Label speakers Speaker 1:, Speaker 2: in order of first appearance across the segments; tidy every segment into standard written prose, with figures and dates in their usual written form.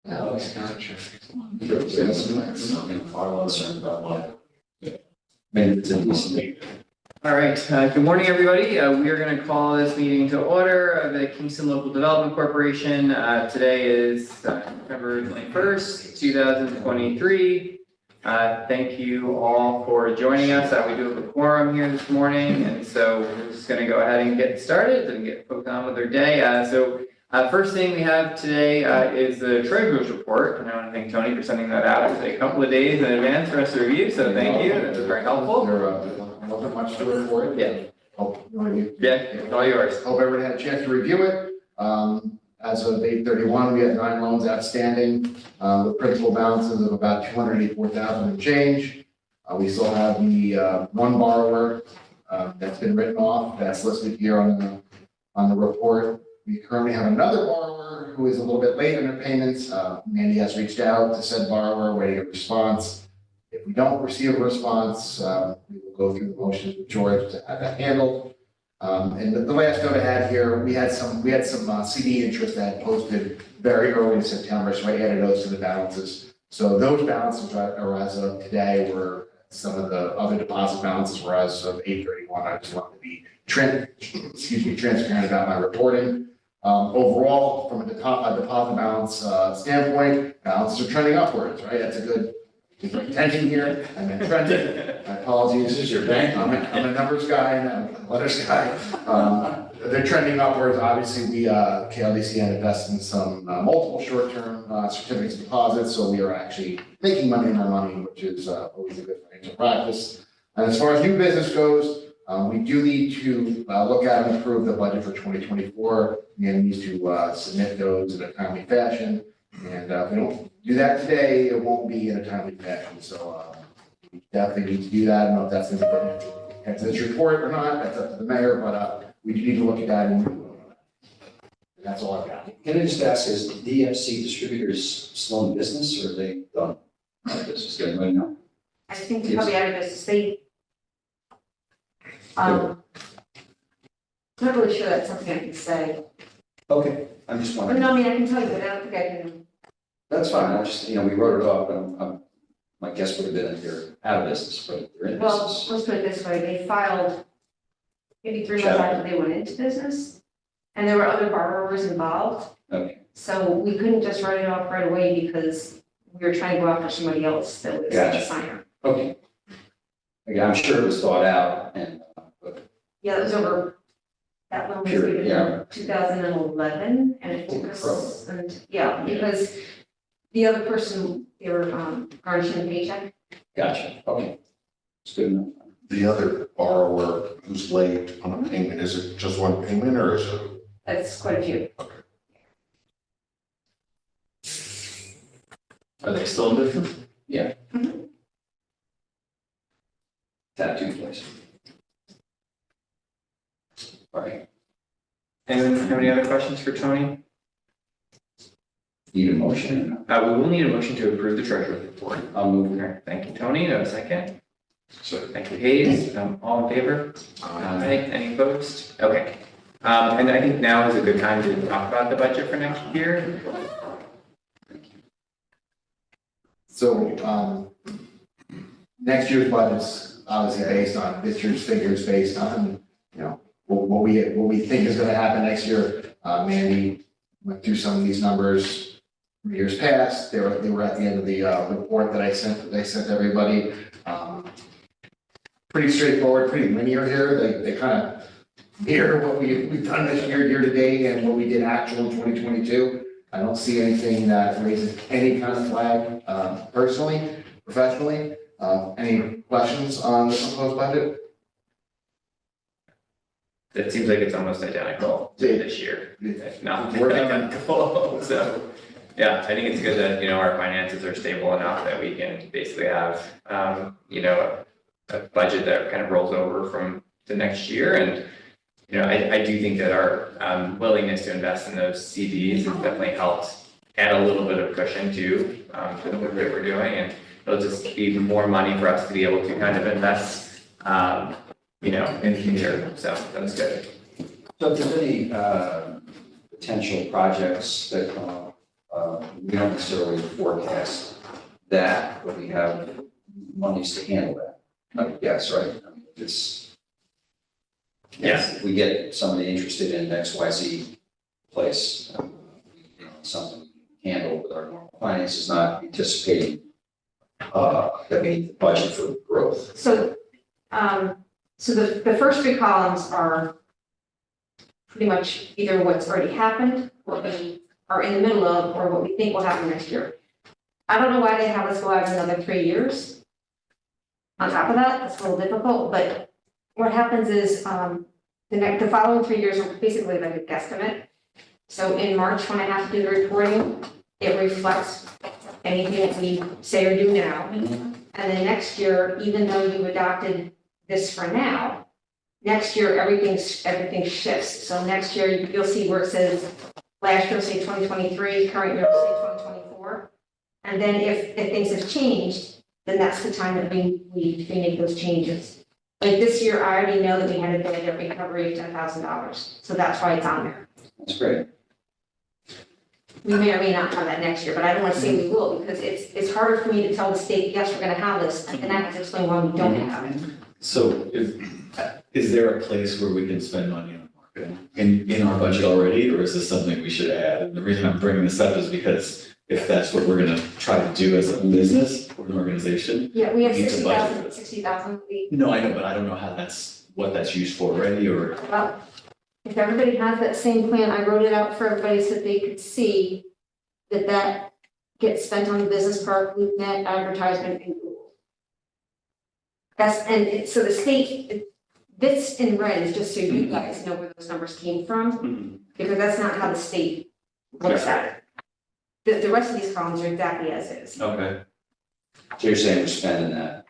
Speaker 1: Alex, gotcha.
Speaker 2: Maybe it's a decent.
Speaker 3: All right, good morning, everybody. We are going to call this meeting to order of the Kingston Local Development Corporation. Today is November 21st, 2023. Thank you all for joining us. We do have a quorum here this morning, and so we're just going to go ahead and get started and get folks on with their day. First thing we have today is the treasurer's report, and I want to thank Tony for sending that out a couple of days in advance for us to review, so thank you, that's very helpful.
Speaker 1: There wasn't much to report.
Speaker 3: Yeah.
Speaker 1: Yeah,
Speaker 3: It's all yours.
Speaker 1: hope everyone had a chance to review it. As of 8/31, we had 9 loans outstanding, with principal balances of about $284,000 and change. We still have the one borrower that's been written off, that's listed here on the report. We currently have another borrower who is a little bit late in their payments. Mandy has reached out to said borrower, waiting a response. If we don't receive a response, we will go through the motions with George to have that handled. And the last note I had here, we had some CD interest that posted very early in September, so I added those to the balances. So those balances are as of today, were some of the other deposit balances were as of 8/31. I just wanted to be transparent about my reporting. Overall, from a deposit balance standpoint, balances are trending upwards, right? That's a good attention here. I meant trending. My apologies.
Speaker 2: This is your bank.
Speaker 1: I'm a numbers guy and I'm a letters guy. They're trending upwards. Obviously, we KLDC had invested in some multiple short-term certificates of deposit, so we are actually making money in our money, which is always a good financial practice. And as far as new business goes, we do need to look at and approve the budget for 2024. Again, needs to submit those in a timely fashion. And if we don't do that today, it won't be in a timely fashion. So we definitely need to do that. I don't know if that's in this report or not. That's up to the mayor, but we do need to look at that. And that's all I've got.
Speaker 2: Can I just ask, is DFC distributors still in business or are they done? Business getting right now?
Speaker 4: I think they're probably out of business. I'm not really sure that's something I can say.
Speaker 2: Okay, I'm just
Speaker 4: But
Speaker 2: wondering.
Speaker 4: no, I mean, I can tell you, but I don't think I can.
Speaker 2: That's fine. I just, we wrote it off, and my guess would have been that they're out of business, but they're in
Speaker 4: Well,
Speaker 2: business.
Speaker 4: let's put it this way, they filed maybe 3 months after they went into business. And there were other borrowers involved,
Speaker 2: Okay,
Speaker 4: so we couldn't just write it off right away because we were trying to go after somebody else that was
Speaker 2: Gotcha.
Speaker 4: a signer.
Speaker 2: okay. Again, I'm sure it was thought out and, but
Speaker 4: Yeah, it was over, that one was
Speaker 2: Sure,
Speaker 4: given
Speaker 2: yeah.
Speaker 4: in 2011, and it took us, and, yeah, because the other person, they were garnishing a paycheck.
Speaker 2: gotcha, okay. It's good enough.
Speaker 5: The other borrower who's late on a payment, is it just one payment or is it?
Speaker 4: That's quite a few.
Speaker 3: Are they still in business?
Speaker 2: Yeah.
Speaker 4: Mhm.
Speaker 2: Tattoo place. All right,
Speaker 3: Anyone have any other questions for Tony?
Speaker 2: need a motion?
Speaker 3: We will need a motion to approve the treasurer's report.
Speaker 2: I'll move.
Speaker 3: Okay, thank you, Tony. No second.
Speaker 5: So,
Speaker 3: Thank you, Hayes. All in favor? Aye. Any opposed? Okay. And I think now is a good time to talk about the budget for next year.
Speaker 1: So next year's budget's obviously based on this year's figures, based on, what we think is gonna happen next year. Mandy went through some of these numbers from years past. They were at the end of the report that they sent everybody. Pretty straightforward, pretty linear here. They kind of mirror what we've done this year to date and what we did actual in 2022. I don't see anything that raises any kind of flag, personally, professionally. Any questions on the proposed budget?
Speaker 3: It seems like it's almost identical to this year, if not
Speaker 1: We're done.
Speaker 3: identical. So, yeah, I think it's good that, our finances are stable enough that we can basically have, a budget that kind of rolls over from the next year. And, I do think that our willingness to invest in those CDs has definitely helped add a little bit of cushion to the work that we're doing. And it'll just be more money for us to be able to kind of invest, in the future. So that's good.
Speaker 2: So if there's any potential projects that come up we don't necessarily forecast that, but we have monies to handle that, I would guess, right? I mean, it's.
Speaker 3: Yes.
Speaker 2: If we get somebody interested in XYZ place, something we can handle with our normal finances, not anticipating that we need the budget for growth.
Speaker 4: So, the first three columns are pretty much either what's already happened, what we are in the middle of, or what we think will happen next year. I don't know why they have us go out another 3 years. On top of that, it's a little difficult, but what happens is, the following 3 years are basically like a guesstimate. So in March, when I have to do the reporting, it reflects anything that we say or do now. And then next year, even though you adopted this for now, next year, everything shifts. So next year, you'll see where it says, last year, say 2023, current year, say 2024. And then if things have changed, then that's the time that we make those changes. Like this year, I already know that we had a bad debt recovery of $10,000. So that's why it's on there.
Speaker 2: That's great.
Speaker 4: We may or may not have that next year, but I don't want to say we will, because it's harder for me to tell the state, yes, we're gonna have this, and then I have to explain why we don't have it.
Speaker 6: So is there a place where we can spend money on marketing in our budget already, or is this something we should add? And the reason I'm bringing this up is because if that's what we're gonna try to do as a business or an organization.
Speaker 4: Yeah, we have
Speaker 6: We need to budget
Speaker 4: 60,000,
Speaker 6: No, I know, but I don't know how what that's used for already, or,
Speaker 4: well, if everybody has that same plan, I wrote it out for everybody so they could see that gets spent on the business park, LoopNet, advertisement, and Google. So the state, this in red is just so you guys know where those numbers came from, because that's not how the state looks at it. The rest of these columns are exactly as is.
Speaker 6: okay.
Speaker 2: So you're saying we're spending that?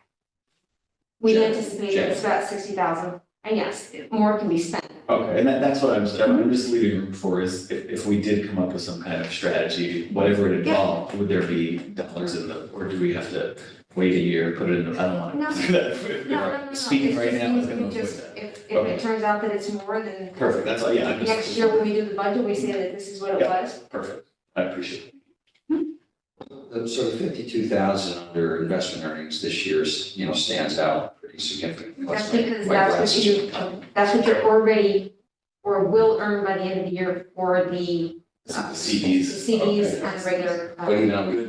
Speaker 4: We
Speaker 2: Sure.
Speaker 4: anticipate that it's about 60,000, and yes, more can be spent.
Speaker 6: Okay, and that's what I'm just leaving room for is if we did come up with some kind of strategy, whatever it involved, would there be dollars in the, or do we have to wait a year, put it in the, I don't want
Speaker 4: No.
Speaker 6: to do that.
Speaker 4: No.
Speaker 6: Speaking
Speaker 4: It's
Speaker 6: right
Speaker 4: just
Speaker 6: now
Speaker 4: means
Speaker 6: is
Speaker 4: we
Speaker 6: gonna
Speaker 4: can
Speaker 6: avoid
Speaker 4: just-
Speaker 6: that.
Speaker 4: If
Speaker 6: Okay.
Speaker 4: it turns out that it's more, then
Speaker 6: Perfect, that's all, yeah, I'm just.
Speaker 4: next year when we do the budget, we say that this is what it
Speaker 6: Yeah.
Speaker 4: was.
Speaker 6: Perfect, I appreciate it.
Speaker 2: So the 52,000 under investment earnings this year's, stands out pretty significantly.
Speaker 4: That's because that's what you're already or will earn by the end of the year for the
Speaker 6: CDs.
Speaker 4: CDs
Speaker 2: Okay.
Speaker 4: and regular.
Speaker 2: But even though we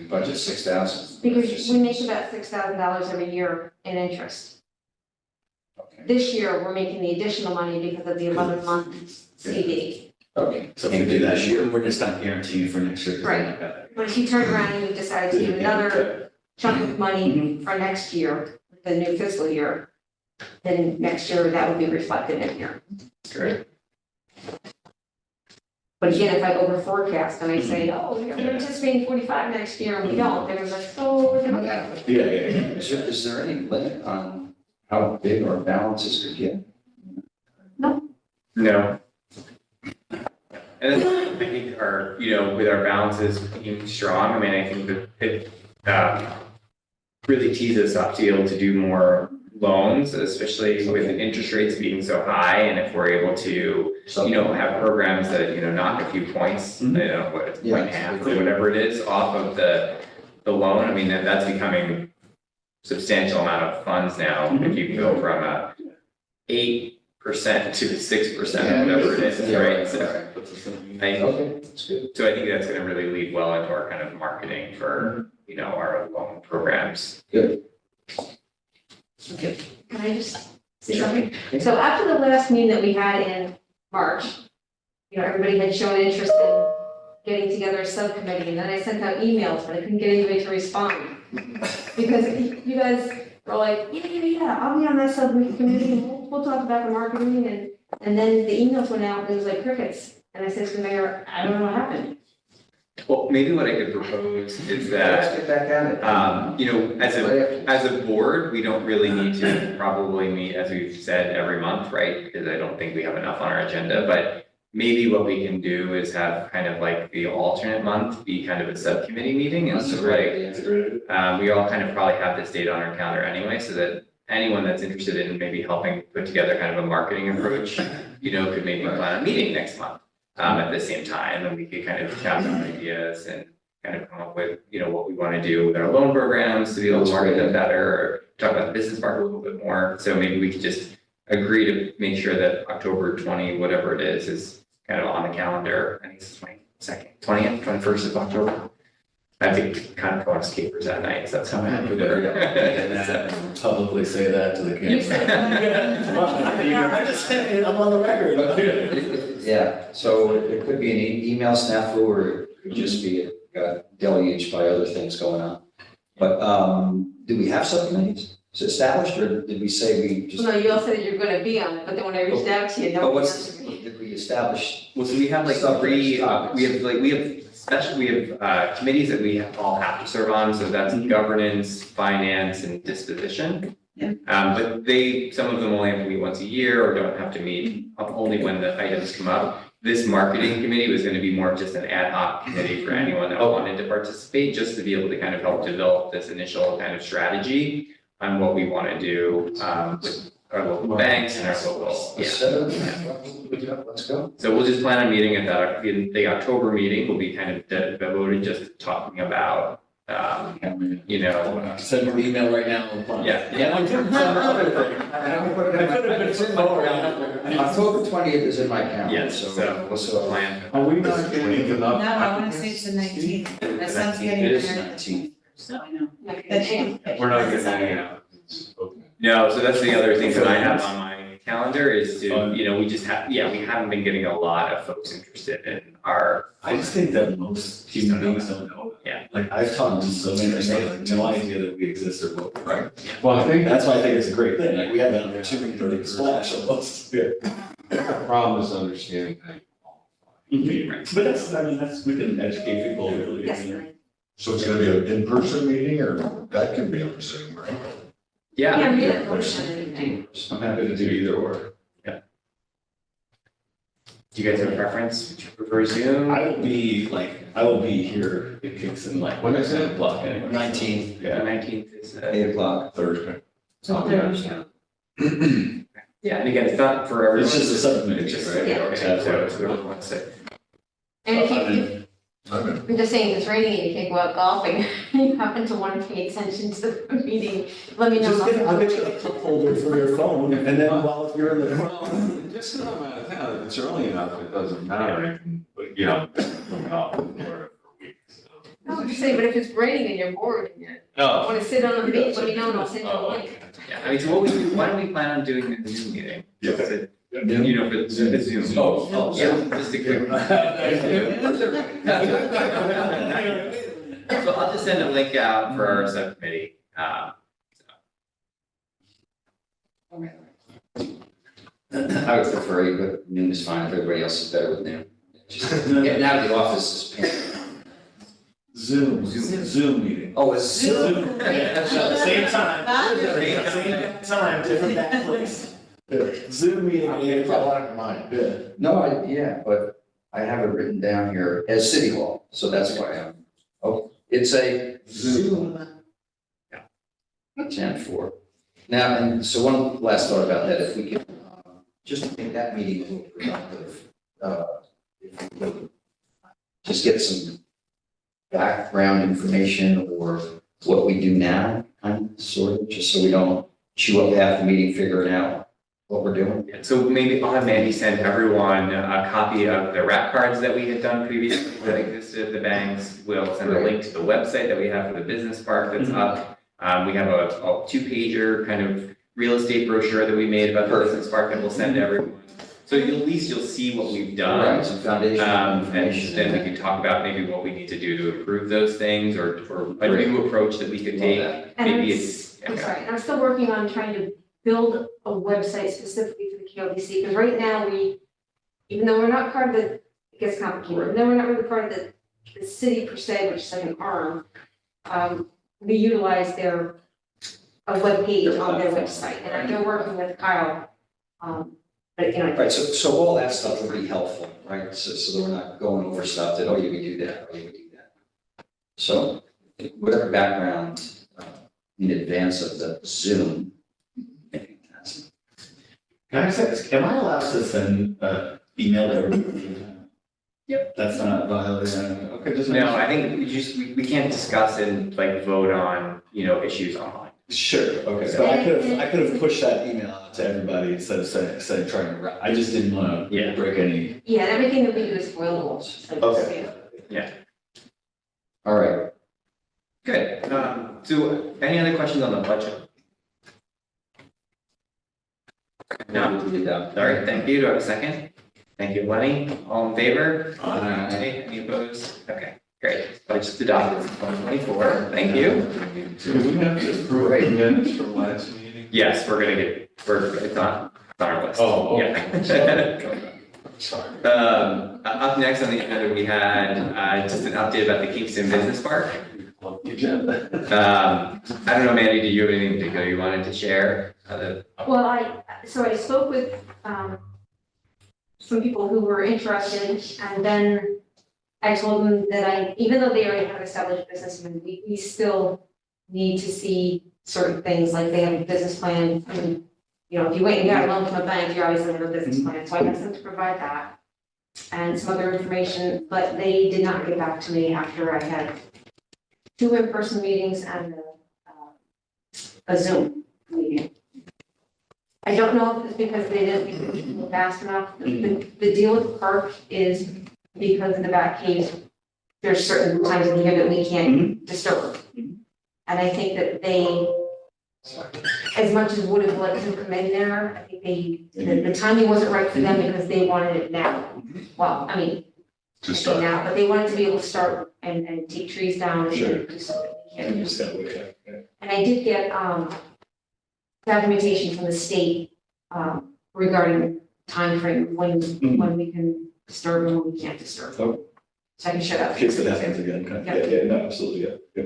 Speaker 2: budget 6,000.
Speaker 4: Because we make about $6,000 every year in interest.
Speaker 2: Okay,
Speaker 4: This year, we're making the additional money because of the 11-month CD.
Speaker 2: okay.
Speaker 6: So if we do that year, we're just not guaranteeing for next year. 'cause we're
Speaker 4: Right.
Speaker 6: not gonna-
Speaker 4: But if you turn around and you decide to do another chunk of money for next year, the new fiscal year, then next year that would be reflected in here.
Speaker 6: Great.
Speaker 4: But again, if I over forecast and I say, oh, we're anticipating 45 next year and we don't, then it's like, oh, we're gonna get.
Speaker 6: Yeah.
Speaker 2: Is there any limit on how big our balances could get?
Speaker 3: No. And then I think our, with our balances being strong, I mean, I think that it really teases us up to be able to do more loans, especially with the interest rates being so high. And if we're able to, have programs that, knock a few points, what it's
Speaker 2: Yeah.
Speaker 3: 1.5 or whatever it is off of the loan, I mean, that's becoming substantial amount of funds now. If you can go from 8% to 6% or whatever it is, right? So
Speaker 2: Okay, that's good.
Speaker 3: so I think that's gonna really lead well into our kind of marketing for, our loan programs.
Speaker 2: Good.
Speaker 4: Can I just say something? So after the last meeting that we had in March, everybody had shown interest in getting together a subcommittee, and then I sent out emails, but I couldn't get anybody to respond. Because you guys were like, yeah, I'll be on that subcommittee, and we'll talk about the marketing, and then the emails went out, and it was like crickets. And I said to the mayor, I don't know what happened.
Speaker 3: Well, maybe what I could propose is
Speaker 2: Let's
Speaker 3: that,
Speaker 2: get back at it.
Speaker 3: as a board, we don't really need to probably meet, as we've said, every month, right? Because I don't think we have enough on our agenda, but maybe what we can do is have kind of like the alternate month be kind of a subcommittee meeting, and
Speaker 2: That's a
Speaker 3: so
Speaker 2: great
Speaker 3: like,
Speaker 2: idea.
Speaker 3: we all kind of probably have this date on our calendar anyway, so that anyone that's interested in maybe helping put together kind of a marketing approach, could maybe plan a meeting next month. at the same time, and we could kind of chat about ideas and kind of come up with, what we want to do with our loan programs to be able to market them better, or talk about the business market a little bit more. So maybe we could just agree to make sure that October 20, whatever it is kind of on the calendar. I think it's 22nd, 20th, 21st of October. I think kind of collect capers that night, so that's how I have to
Speaker 6: And publicly say that to the camera. I'm just saying, I'm on the record.
Speaker 2: Yeah, so it could be an email snafu, or it could just be deluged by other things going on. But do we have subcommittees? Is it established, or did we say we just?
Speaker 4: No, you all said you're gonna be on it, but then when I reached out to you,
Speaker 2: But
Speaker 4: no.
Speaker 2: did we establish?
Speaker 3: Well, so we have like three, we have committees that we all have to serve on, so that's governance, finance, and disposition.
Speaker 7: Yeah.
Speaker 3: But some of them only have to meet once a year or don't have to meet only when the items come up. This marketing committee was gonna be more of just an ad hoc committee for anyone that wanted to participate, just to be able to kind of help develop this initial kind of strategy on what we wanna do, with our local banks and our local,
Speaker 2: Let's go.
Speaker 3: So we'll just plan on meeting at the October meeting, will be kind of devoted just to talking about,
Speaker 6: Send an email right now.
Speaker 3: Yeah.
Speaker 2: October 20th is in my calendar.
Speaker 3: Yes, so what's the plan?
Speaker 5: Are we not getting enough?
Speaker 7: No, I wanna say it's the 19th. That sounds getting
Speaker 2: It is
Speaker 7: better.
Speaker 2: 19th.
Speaker 7: So I know.
Speaker 5: We're not getting any out. Okay.
Speaker 3: No, so that's the other thing that I have on my calendar is to, we haven't been getting a lot of folks interested in our.
Speaker 6: I just think that most human beings don't know.
Speaker 3: Yeah.
Speaker 6: Like, I've talked to so many, they have no idea that we exist or what, right?
Speaker 5: Well, I think
Speaker 6: That's why I think it's a great thing, like, we have an opportunity to splash almost. Yeah.
Speaker 5: the problem is understanding how you qualify.
Speaker 6: But that's, we can educate people really.
Speaker 4: Yes,
Speaker 5: So it's gonna be an in-person meeting, or that can be on Zoom, right?
Speaker 3: Yeah.
Speaker 4: can't read it, motion.
Speaker 6: I'm happy to do either or.
Speaker 3: Do you guys have a preference? Would you prefer Zoom?
Speaker 6: I will be here in Kingston, like,
Speaker 5: When is it?
Speaker 6: 10 o'clock anyway.
Speaker 2: 19th,
Speaker 3: The 19th is,
Speaker 2: 8 o'clock.
Speaker 5: Thursday.
Speaker 3: yeah, and again, it's not for everyone.
Speaker 6: It's just a subcommittee,
Speaker 3: It's just,
Speaker 6: right?
Speaker 4: Yeah.
Speaker 3: okay, so it's whoever wants to.
Speaker 4: And if I'm just saying, if it's raining and you can't go out golfing, you happen to want to pay attention to the meeting, let me know.
Speaker 6: I'll get you a cup holder for your phone, and then while you're in the.
Speaker 5: Well, just because I'm out of town, if it's early enough, it doesn't matter, I can, but, I'm out for weeks.
Speaker 4: No, I'm just saying, but if it's raining and you're bored and you want to sit on the beach, let me know and I'll send you a link.
Speaker 3: Yeah, I mean, so why don't we plan on doing the Zoom meeting?
Speaker 5: Yeah.
Speaker 3: For the Zoom.
Speaker 6: Oh,
Speaker 3: Yeah, just a quick. So I'll just send a link out for our subcommittee.
Speaker 2: I would prefer you, but noon is fine if everybody else is better with noon. Just getting out of the office is painful.
Speaker 6: Zoom meeting.
Speaker 2: Oh, it's Zoom.
Speaker 6: Same time. Same time, different backwards. Zoom meeting. Yeah.
Speaker 2: No, but I have it written down here as City Hall, so that's why it's a Zoom. 10-4. Now, and so one last thought about that, if we can just make that meeting a little productive, if we could just get some background information or what we do now, kind of, sort of, just so we don't chew up half the meeting figuring out what we're doing.
Speaker 3: Yeah, so maybe I'll have Mandy send everyone a copy of the wrap cards that we had done previously that existed at the banks. We'll send a link to the website that we have for the business park that's up. We have a 2-pager kind of real estate brochure that we made about the business park that we'll send to everyone. So at least you'll see what we've done.
Speaker 2: Right, some foundation
Speaker 3: And
Speaker 2: information.
Speaker 3: then we can talk about maybe what we need to do to improve those things or a new approach that we could
Speaker 2: Love
Speaker 3: take.
Speaker 2: that.
Speaker 4: And
Speaker 3: Maybe
Speaker 4: I'm sorry, and I'm still working on trying to build a website specifically for the KLDC, because right now even though we're not part of the, it gets complicated, even though we're not really part of the city per se, which is like an arm, we utilize a webpage on their website, and I've been working with Kyle, but
Speaker 2: Right, so all that stuff would be helpful, right? So that we're not going over stuff that, you would do that, you would do that. So whatever background in advance of the Zoom.
Speaker 6: Can I say this? Am I allowed to send email to everybody? That's not violating, okay, just.
Speaker 3: No, I think we can't discuss and like vote on, issues online.
Speaker 6: Sure, okay, but I could have pushed that email out to everybody instead of trying to, I just didn't wanna
Speaker 3: Yeah.
Speaker 6: break any.
Speaker 4: Yeah, and everything that we do is foilable, so just,
Speaker 6: Okay.
Speaker 2: All right,
Speaker 3: Good. So any other questions on the budget? No.
Speaker 2: we did that.
Speaker 3: All right, thank you. Do I have a second? Thank you, Lenny. All in favor?
Speaker 5: Aye.
Speaker 3: Any opposed? Okay, great. Budget's adopted, 2024. Thank you.
Speaker 5: Do we have to approve the minutes from last meeting?
Speaker 3: Yes, it's on our list.
Speaker 5: Oh,
Speaker 3: Yeah.
Speaker 5: Sorry.
Speaker 3: Up next on the agenda, we had, just an update about the Kingston Business Park.
Speaker 5: Love the agenda.
Speaker 3: I don't know, Mandy, did you have anything particular you wanted to share?
Speaker 4: well, I spoke with, some people who were interested, and then I told them that even though they already have established business, we still need to see certain things, like they have a business plan, and, if you went and got a loan from a bank, you obviously have a business plan, so I asked them to provide that and some other information, but they did not get back to me after I had 2 in-person meetings and a Zoom meeting. I don't know if it's because they didn't move fast enough. The deal with the park is because of the back cave, there's certain times of the year that we can't disturb. And I think that they, as much as would have liked to come in there, I think the timing wasn't right for them because they wanted it now. Well, I mean,
Speaker 5: To
Speaker 4: I say
Speaker 5: start.
Speaker 4: now, but they wanted to be able to start and take trees down and
Speaker 6: Sure.
Speaker 4: do something they can't
Speaker 6: And
Speaker 4: do.
Speaker 6: just gotta wait, okay.
Speaker 4: And I did get, documentation from the state, regarding timeframe when we can disturb and when we can't disturb.
Speaker 6: Oh.
Speaker 4: So I can show that.
Speaker 6: Kids that happens again, okay, yeah, no, absolutely, yeah.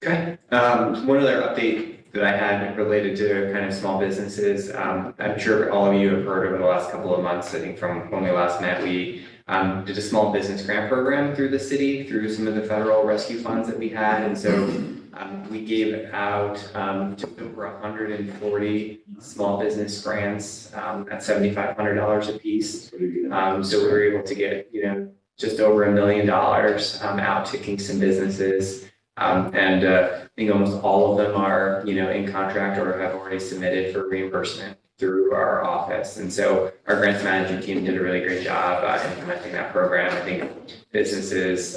Speaker 3: Okay. One other update that I had related to kind of small businesses. I'm sure all of you have heard over the last couple of months, I think from when we last met, we did a small business grant program through the city, through some of the federal rescue funds that we had. And so we gave out to over 140 small business grants at $7,500 a piece. So we were able to get, just over $1 million out to Kingston businesses. I think almost all of them are, in contract or have already submitted for reimbursement through our office. And so our grants management team did a really great job implementing that program. I think businesses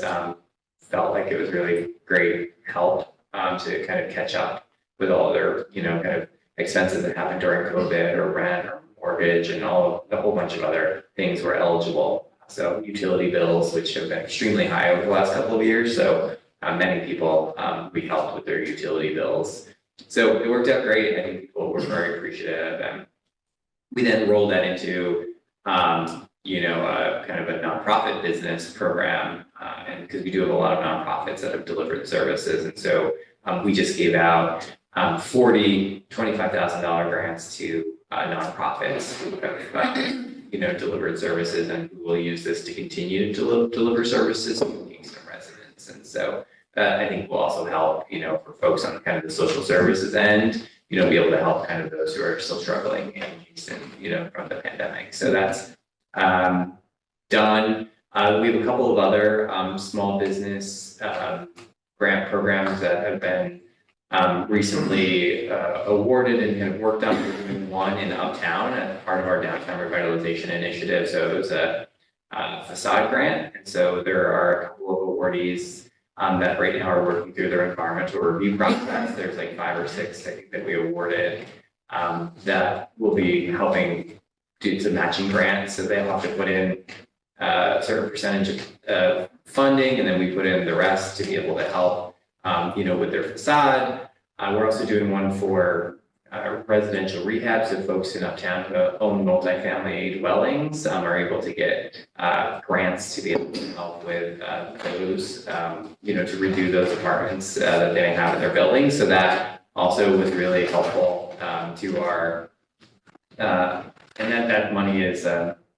Speaker 3: felt like it was really great help to kind of catch up with all their, kind of expenses that happened during COVID or rent or mortgage and a whole bunch of other things were eligible. So utility bills, which have been extremely high over the last couple of years. So many people, we helped with their utility bills. So it worked out great. I think people were very appreciative. And we then rolled that into, kind of a nonprofit business program. And because we do have a lot of nonprofits that have delivered services. And so we just gave out 40 $25,000 grants to nonprofits who have, delivered services and who will use this to continue to deliver services to Kingston residents. And so I think will also help, for folks on kind of the social services end, be able to help kind of those who are still struggling in Kingston, from the pandemic. So that's done. We have a couple of other small business grant programs that have been recently awarded and kind of worked on. We're doing one in Uptown as part of our downtown revitalization initiative. So it was a facade grant. And so there are a couple of awardees that right now are working through their environmental review process. There's like 5 or 6, I think, that we awarded that will be helping do some matching grants. So they'll have to put in a certain percentage of funding, and then we put in the rest to be able to help, with their facade. We're also doing one for residential rehab, so folks in Uptown who own multifamily dwellings are able to get grants to be able to help with those, to redo those apartments that they may have in their buildings. So that also was really helpful to our, and that money is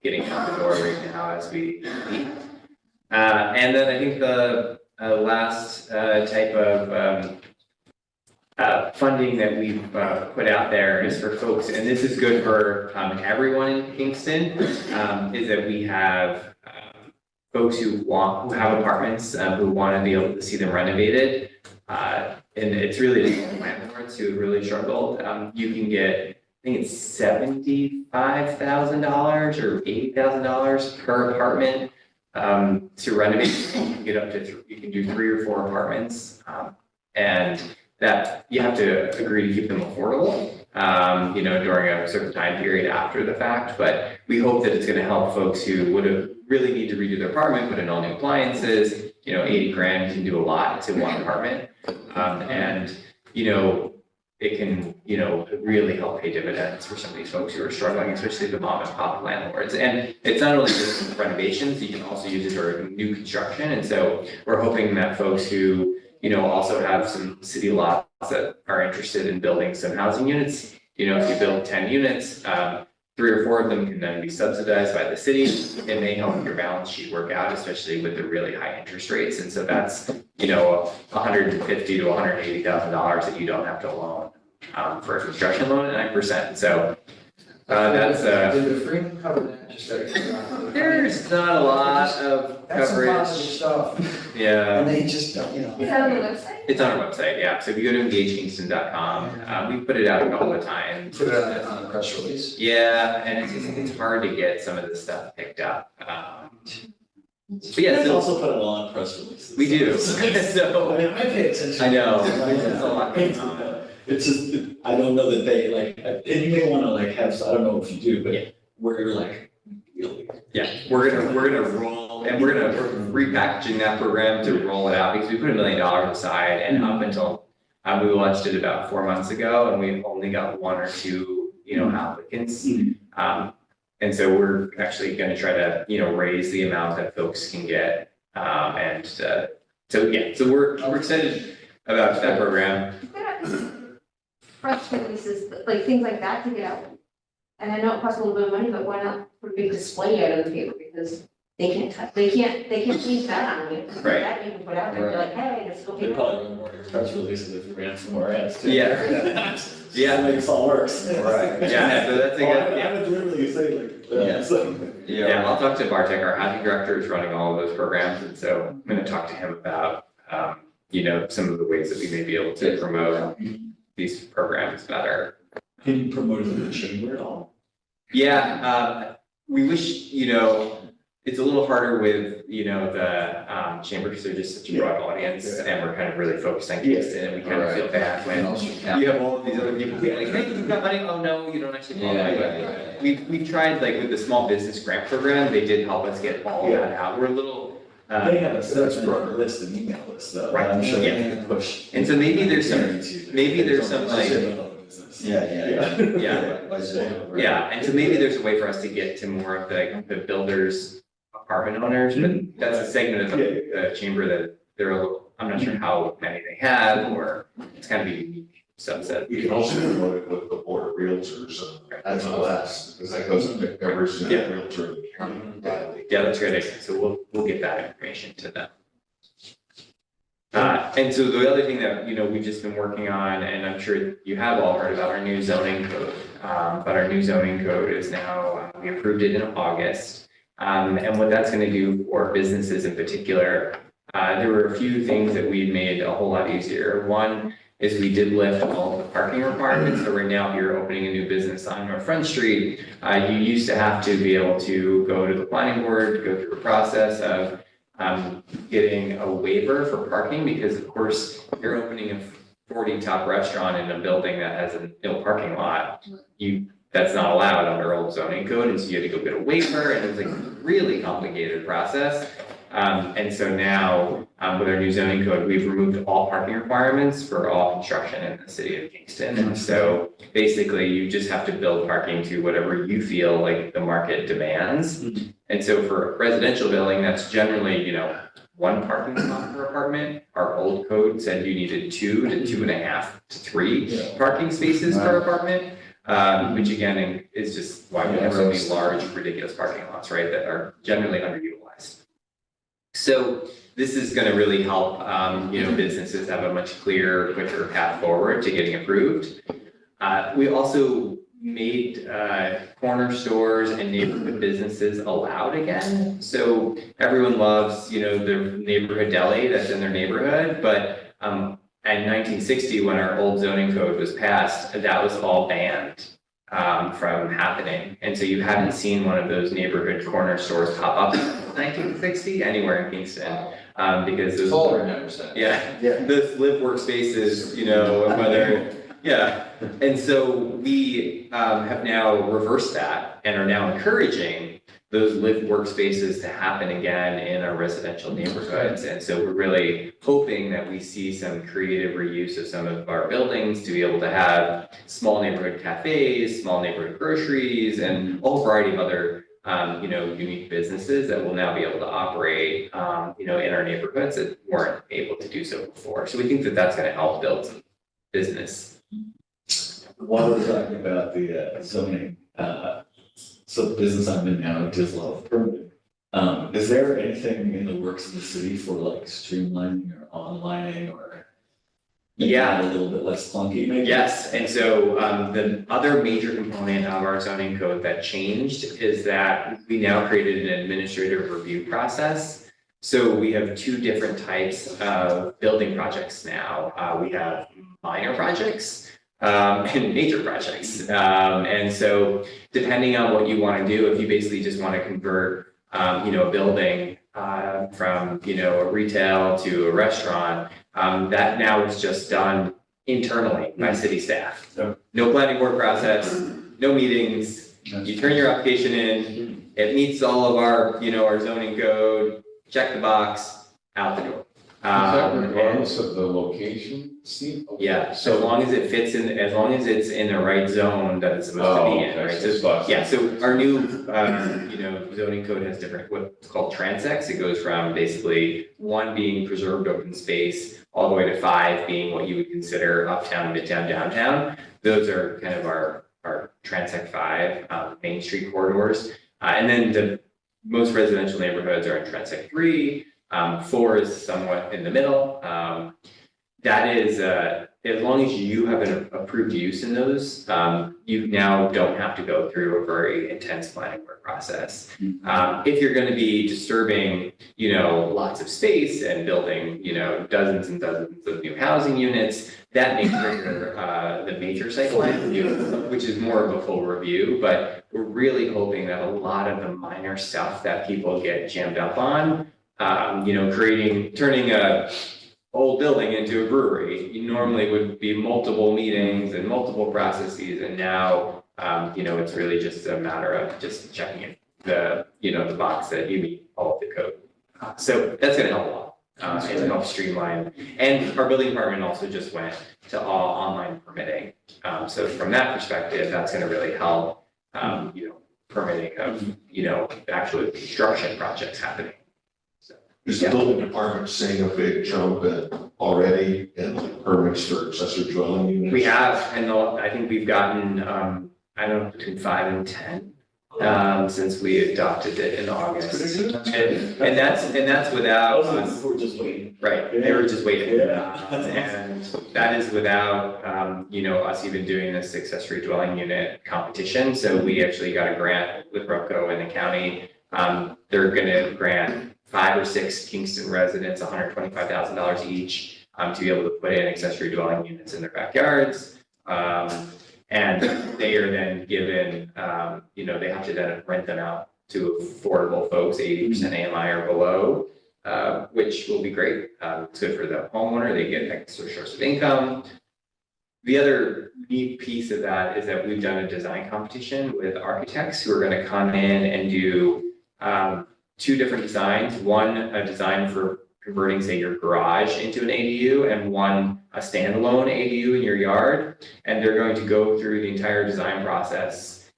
Speaker 3: getting out the door right now as we speak. And then I think the last type of funding that we've put out there is for folks, and this is good for everyone in Kingston, is that we have folks who have apartments who want to be able to see them renovated. And it's really the landlords who really struggled. You can get, I think it's $75,000 or $80,000 per apartment to renovate. You can get up to you can do 3 or 4 apartments, and that you have to agree to keep them affordable, during a certain time period after the fact. But we hope that it's going to help folks who would have really need to redo their apartment, put in all new appliances. 80 grand can do a lot to one apartment, and it can really help pay dividends for some of these folks who are struggling, especially the mom and pop landlords. And it's not only just renovations; you can also use it for new construction. And so we're hoping that folks who also have some city lots that are interested in building some housing units. If you build 10 units, 3 or 4 of them can then be subsidized by the city. It may help your balance sheet work out, especially with the really high interest rates. And so that's, $150,000 to $180,000 that you don't have to loan for a construction loan at 9%. So that's
Speaker 8: Did the Freeman cover that? Just out of curiosity?
Speaker 3: there's not a lot of
Speaker 8: That's some
Speaker 3: coverage.
Speaker 8: positive stuff,
Speaker 3: Yeah.
Speaker 8: and they just don't,
Speaker 4: Is that on the website?
Speaker 3: It's on our website, yeah. So if you go to engagekingston.com, we put it out all the time.
Speaker 2: Put it on a press release.
Speaker 3: Yeah, and it's hard to get some of this stuff picked up. But yeah,
Speaker 6: We
Speaker 3: so
Speaker 6: also put a long press releases.
Speaker 3: we do.
Speaker 8: I
Speaker 3: So
Speaker 8: mean, I pay attention.
Speaker 3: I know, there's a lot going on.
Speaker 6: It's just, I don't know that they and you may wanna have, I don't know if you do,
Speaker 3: Yeah.
Speaker 6: but where you're really.
Speaker 3: Yeah, we're gonna roll, and we're repackaging that program to roll it out because we put $1 million aside, and up until we launched it about 4 months ago, and we've only got 1 or 2 applicants. And so we're actually going to try to raise the amount that folks can get, so we're excited about that program.
Speaker 4: Press releases, like things like that to get out. And I know it costs a little bit of money, but why not put a big display out in the paper, because they can't change that on you.
Speaker 3: Right.
Speaker 4: That you can put out there, be like, hey, this will be.
Speaker 6: They probably run more press releases if we ran some more ads too.
Speaker 3: Yeah.
Speaker 6: Yeah, makes all works.
Speaker 2: Right.
Speaker 3: Yeah, so that's a good,
Speaker 6: I would literally say
Speaker 3: Yeah, I'll talk to Bartek, our housing director is running all of those programs, and so I'm gonna talk to him about, some of the ways that we may be able to promote these programs better.
Speaker 6: Can you promote it in the chamber at all?
Speaker 3: Yeah, we wish, it's a little harder with, the chamber, because they're just such a broad audience, and we're kind of really focused on Kingston, and we kind of feel bad when you have all of these other people being like, hey, you've got money, oh no, you don't actually qualify. But we've tried, like, with the small business grant program, they did help us get all that out. We're a little,
Speaker 6: They have a segment list, an email list, though.
Speaker 3: Right.
Speaker 6: I'm sure they
Speaker 3: Yeah.
Speaker 6: can push.
Speaker 3: And so maybe there's some like,
Speaker 2: Yeah.
Speaker 3: yeah, and so maybe there's a way for us to get to more of the builders, apartment owners, but that's a segment of the chamber that they're a little, I'm not sure how many they have, or it's kind of a unique subset.
Speaker 9: You can also promote it with the board of realtors as well as, because that goes into every single
Speaker 3: Yeah.
Speaker 9: realtor in the county.
Speaker 3: Yeah, that's a great idea, so we'll get that information to them. And so the other thing that, we've just been working on, and I'm sure you have all heard about our new zoning code, but our new zoning code is now, we approved it in August. And what that's gonna do for businesses in particular, there were a few things that we made a whole lot easier. One is we did lift all the parking requirements, so right now, if you're opening a new business on North Front Street, you used to have to be able to go to the planning board, go through a process of getting a waiver for parking, because of course, if you're opening a 40 top restaurant in a building that has a parking lot, that's not allowed under old zoning code, and so you had to go get a waiver, and it was like a really complicated process. And so now, with our new zoning code, we've removed all parking requirements for all construction in the city of Kingston. And so basically, you just have to build parking to whatever you feel like the market demands. And so for a residential building, that's generally, 1 parking spot per apartment. Our old code said you needed 2 to 2.5 to 3 parking spaces per apartment. Which again is just why we have so many large, ridiculous parking lots, right, that are generally underutilized. So this is gonna really help, businesses have a much clearer, quicker path forward to getting approved. We also made corner stores and neighborhood businesses allowed again. So everyone loves, their neighborhood deli that's in their neighborhood, but in 1960, when our old zoning code was passed, that was all banned from happening. And so you haven't seen one of those neighborhood corner stores pop up in 1960 anywhere in Kingston, because those.
Speaker 2: Paul remembers that.
Speaker 3: Yeah,
Speaker 1: Yeah.
Speaker 3: those live workspaces, whether, yeah. And so we have now reversed that and are now encouraging those live workspaces to happen again in our residential neighborhoods. And so we're really hoping that we see some creative reuse of some of our buildings to be able to have small neighborhood cafes, small neighborhood groceries, and a whole variety of other unique businesses that will now be able to operate, in our neighborhoods that weren't able to do so before. So we think that that's going to help build some business.
Speaker 6: While we're talking about the zoning, so the business I'm in now does a lot of permitting. Is there anything in the works of the city for like streamlining or onlining or making
Speaker 3: Yeah.
Speaker 6: it a little bit less clunky maybe?
Speaker 3: Yes, and so the other major component of our zoning code that changed is that we now created an administrative review process. So we have two different types of building projects now. We have minor projects and major projects. And so depending on what you want to do, if you basically just want to convert, a building from, a retail to a restaurant, that now is just done internally by city staff.
Speaker 6: So-
Speaker 3: No planning board process, no meetings. You turn your application in, it meets all of our, our zoning code, check the box, out the door.
Speaker 5: Is that
Speaker 3: And-
Speaker 5: regardless of the location, Steve?
Speaker 3: yeah, so long as it fits in, as long as it's in the right zone that it's supposed to be in, right? So, yeah, so our new, zoning code has different, what's called transects. It goes from basically 1 being preserved open space, all the way to 5 being what you would consider uptown, midtown, downtown. Those are kind of our transect 5, Main Street corridors. And then the most residential neighborhoods are in transect 3. 4 is somewhat in the middle. That is, as long as you have an approved use in those, you now don't have to go through a very intense planning board process. If you're going to be disturbing, lots of space and building, dozens and dozens of new housing units, that may trigger the major site plan review, which is more of a full review. But we're really hoping that a lot of the minor stuff that people get jammed up on, turning a old building into a brewery, you normally would be multiple meetings and multiple processes, and now, it's really just a matter of just checking in the box that you meet all of the code. So that's gonna help a lot, and help streamline. And our building department also just went to all online permitting. So from that perspective, that's gonna really help, permitting of, actual construction projects happening.
Speaker 9: Is the building department seeing a big jump already in like permits for accessory dwelling units?
Speaker 3: We have, and I think we've gotten, I don't know, between 5 and 10, since we adopted it in August. And that's without us,
Speaker 6: We're just waiting.
Speaker 3: right, they were just waiting.
Speaker 6: Yeah.
Speaker 3: And that is without, us even doing this accessory dwelling unit competition. So we actually got a grant with RUPCO and the county. They're gonna grant 5 or 6 Kingston residents, $125,000 each, to be able to put in accessory dwelling units in their backyards. And they are then given, they have to then rent them out to affordable folks, 80% AMI or below, which will be great. It's good for the homeowner, they get extra source of income. The other neat piece of that is that we've done a design competition with architects who are gonna come in and do 2 different designs. One, a design for converting, say, your garage into an ADU, and one, a standalone ADU in your yard. And they're going to go through the entire design process,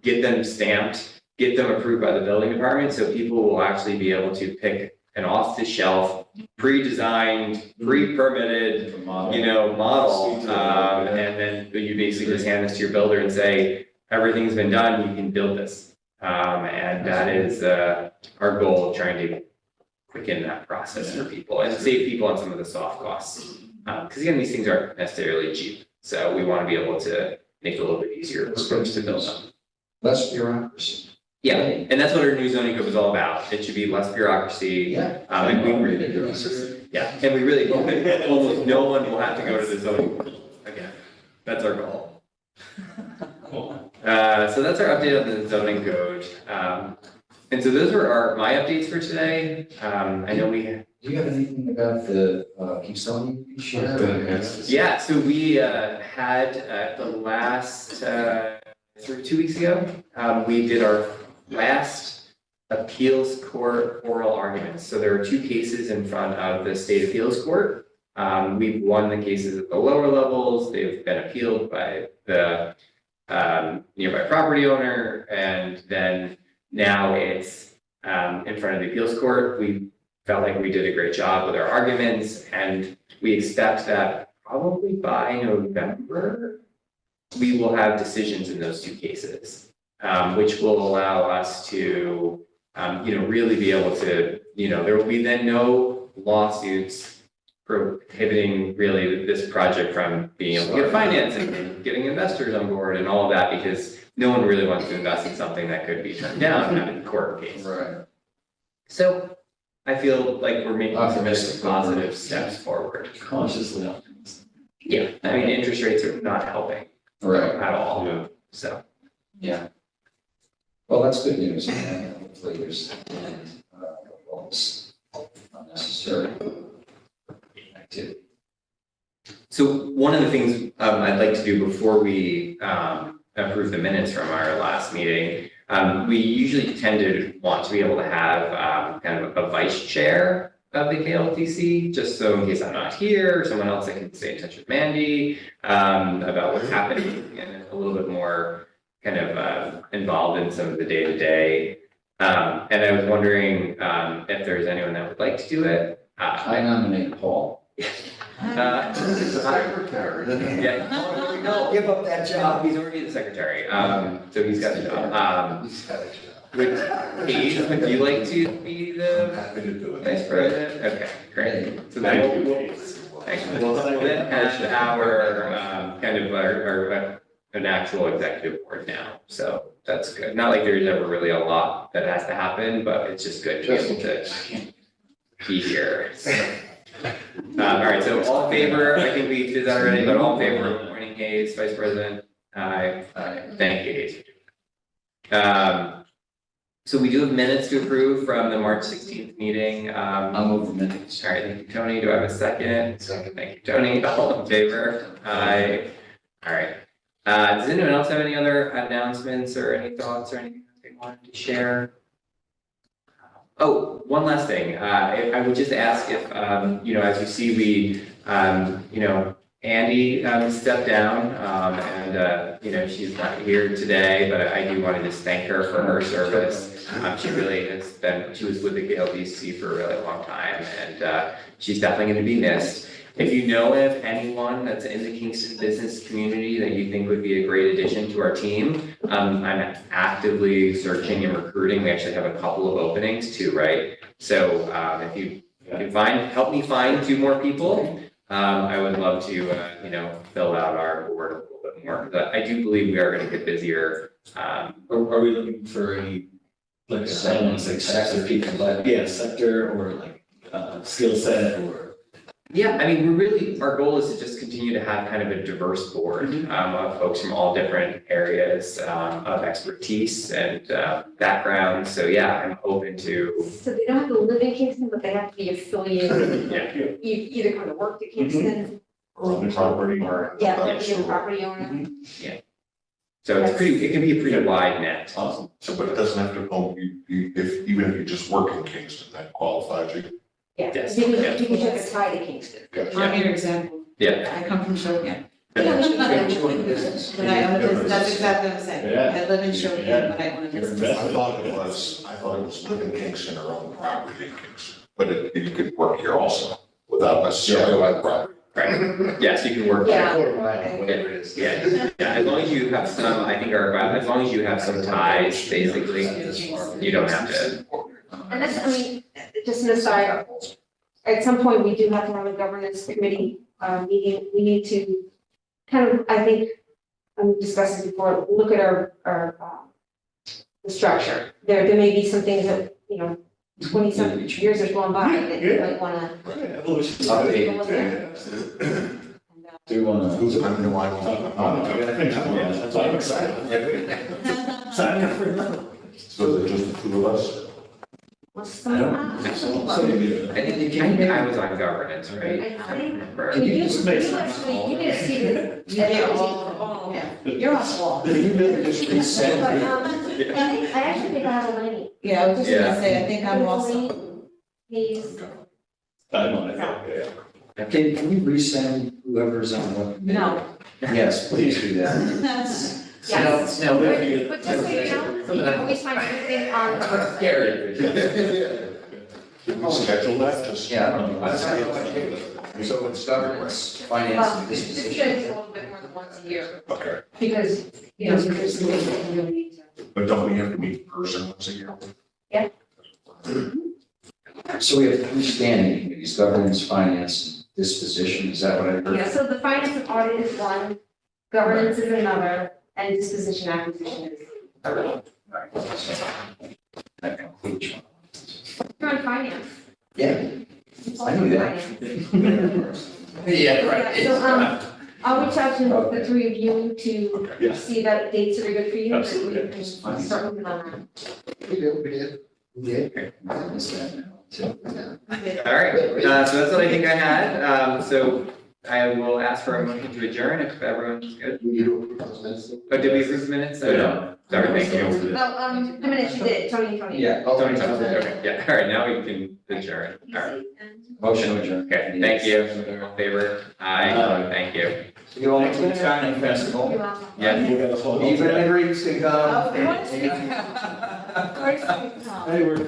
Speaker 3: get them stamped, get them approved by the building department, so people will actually be able to pick an off-the-shelf, pre-designed, pre-permitted, model. And then you basically just hand this to your builder and say, everything's been done, you can build this. And that is our goal of trying to quicken that process for people and save people on some of the soft costs. Because again, these things aren't necessarily cheap, so we want to be able to make it a little bit easier for folks to build them.
Speaker 2: Less bureaucracy.
Speaker 3: Yeah, and that's what our new zoning code was all about. It should be less bureaucracy. And we and we really hope that almost no one will have to go to the zoning board again. That's our goal. So that's our update on the zoning code. And so those were my updates for today. I know
Speaker 2: Do you have anything about the Kingston you share?
Speaker 3: yeah, so we had the last, through 2 weeks ago, we did our last appeals court oral arguments. So there are 2 cases in front of the state appeals court. We've won the cases at the lower levels. They've been appealed by the nearby property owner, and then now it's in front of the appeals court. We felt like we did a great job with our arguments, and we expect that probably by November, we will have decisions in those 2 cases, which will allow us to, really be able to, there will be then no lawsuits prohibiting really this project from being able to get financing and getting investors on board and all of that, because no one really wants to invest in something that could be turned down in a court case.
Speaker 2: Right.
Speaker 3: So I feel like we're making some
Speaker 2: Optimistic.
Speaker 3: positive steps forward.
Speaker 6: Cautiously optimistic.
Speaker 3: Yeah, I mean, interest rates are not helping at all,
Speaker 2: Yeah.
Speaker 3: so.
Speaker 2: Yeah. Well, that's good news, and hopefully there's, all this unnecessary activity.
Speaker 3: So one of the things I'd like to do before we approve the minutes from our last meeting, we usually tend to want to be able to have kind of a vice chair of the KLTC, just so in case I'm not here, or someone else that can stay in touch with Mandy about what's happening and a little bit more kind of involved in some of the day-to-day. And I was wondering if there's anyone that would like to do it.
Speaker 2: I nominate Paul.
Speaker 9: Secretary.
Speaker 3: Yeah.
Speaker 2: No, give up that job.
Speaker 3: He's already the secretary, so he's got the job.
Speaker 9: He's got a job.
Speaker 3: Paige, would you like to be
Speaker 9: I'm
Speaker 3: the
Speaker 9: happy to do it.
Speaker 3: vice president? Okay, great. So then we'll then have our kind of our an actual executive board now, so that's good. Not like there's ever really a lot that has to happen, but it's just good to be able to be here. So. All right, so all in favor, I think we did that already, but all in favor of appointing Hayes vice president? Aye. Thank you, Hayes. So we do have minutes to approve from the March 16th meeting.
Speaker 2: I'll move the minutes.
Speaker 3: All right, thank you, Tony. Do I have a second? Second. Thank you, Tony. All in favor? Aye. All right. Does anyone else have any other announcements or any thoughts or anything that they wanted to share? Oh, one last thing. I would just ask if, as you see, we, Andy stepped down, and she's not here today, but I do want to just thank her for her service. She really has been, she was with the KLDC for a really long time, and she's definitely going to be missed. If you know of anyone that's in the Kingston business community that you think would be a great addition to our team, I'm actively searching and recruiting. We actually have a couple of openings too, right? So if you can help me find 2 more people, I would love to, fill out our board a little bit more. But I do believe we are going to get busier.
Speaker 6: Are we looking for any, like, I don't want to say sector people, but yeah, sector or like skill set or?
Speaker 3: Yeah, I mean, our goal is to just continue to have kind of a diverse board of folks from all different areas of expertise and backgrounds. So yeah, I'm open to.
Speaker 4: So they don't have to live in Kingston, but they have to be affiliated.
Speaker 3: Yeah.
Speaker 4: You either come to work to Kingston.
Speaker 9: Or on the property or.
Speaker 4: Yeah, or be a property owner.
Speaker 3: So it can be a pretty wide net.
Speaker 6: Awesome.
Speaker 9: So, but it doesn't have to, even if you just work in Kingston, that qualifies you.
Speaker 4: Yeah,
Speaker 3: Yes.
Speaker 4: you can take a tie to Kingston.
Speaker 7: I'm your example.
Speaker 3: Yeah.
Speaker 7: I come from Shogan.
Speaker 4: Yeah.
Speaker 7: But I own a business, that's exactly what I'm saying.
Speaker 6: Yeah.
Speaker 7: I live in Shogan, but I own a business.
Speaker 9: I thought it was live in Kingston or own property in Kingston, but you could work here also without necessarily like property.
Speaker 3: Right. Yes, you can work.
Speaker 4: Yeah.
Speaker 1: Whatever it is.
Speaker 3: Yeah, as long as you have some, I think as long as you have some ties, basically, you don't have to.
Speaker 4: And that's, I mean, just an aside, at some point, we do have to have a governance committee, meeting. We need to kind of, I think, discussed it before, look at the structure. There may be some things that, 20-some years have gone by that you might wanna.
Speaker 6: Evolution.
Speaker 4: Update.
Speaker 6: Do you wanna?
Speaker 9: Who's it, I don't know why.
Speaker 6: That's why I'm excited. Sign up for another.
Speaker 9: So is it just the two of us?
Speaker 4: What's some?
Speaker 3: I was on governance, right?
Speaker 4: I think,
Speaker 3: Remember.
Speaker 4: you actually, you didn't see the.
Speaker 7: You did all, yeah, you're on the wall.
Speaker 2: Did you maybe just reset?
Speaker 4: But, I actually think I have a Lenny.
Speaker 7: Yeah, I was just gonna say, I think I'm also.
Speaker 4: He's,
Speaker 6: I'm on it, yeah.
Speaker 2: Can you resend whoever's on what?
Speaker 4: no,
Speaker 2: Yes, please do that.
Speaker 7: That's,
Speaker 4: yes.
Speaker 3: No,
Speaker 4: But just so you know, you can always find everything on the website.
Speaker 3: Scary.
Speaker 9: Can we schedule that? Just-
Speaker 2: Yeah, I don't know. So it's governance, finance,
Speaker 4: Well,
Speaker 2: and
Speaker 4: this should
Speaker 2: disposition.
Speaker 4: be a little bit more than once a year,
Speaker 9: Okay,
Speaker 4: because, there's some things that you really need to.
Speaker 9: but don't we have to meet in person once a year?
Speaker 2: So we have three standing committees, governance, finance, and disposition, is that what I heard?
Speaker 4: Yeah, so the finance and audit is one, governance is another, and disposition acquisition is a third.
Speaker 2: That concludes.
Speaker 4: You're on finance.
Speaker 2: Yeah, I knew that.
Speaker 4: Finance.
Speaker 3: Yeah,
Speaker 4: Yeah, so, I'll reach out to the three of you to
Speaker 6: Yeah.
Speaker 4: see that dates that are good for you, and
Speaker 6: Absolutely.
Speaker 4: we can start moving on that.
Speaker 1: We did.
Speaker 2: I missed that now, too.
Speaker 3: All right, so that's what I think I had. So I will ask for a motion to adjourn if everyone's good.
Speaker 1: We need to approve those minutes.
Speaker 3: Oh, did we approve the minutes? Oh, no. Sorry, thank you.
Speaker 4: No, the minutes you did, Tony.
Speaker 2: Yeah,
Speaker 3: Tony, okay, yeah, all right, now we can adjourn. All right,
Speaker 2: motion to adjourn.
Speaker 3: okay, thank you. All in favor? Aye, thank you.
Speaker 2: See you all next week, Shining Festival.
Speaker 4: You're welcome.
Speaker 3: Yeah.
Speaker 2: Even the Greeks can come.
Speaker 7: oh, we want to. Of course, we come.
Speaker 6: Hey, we're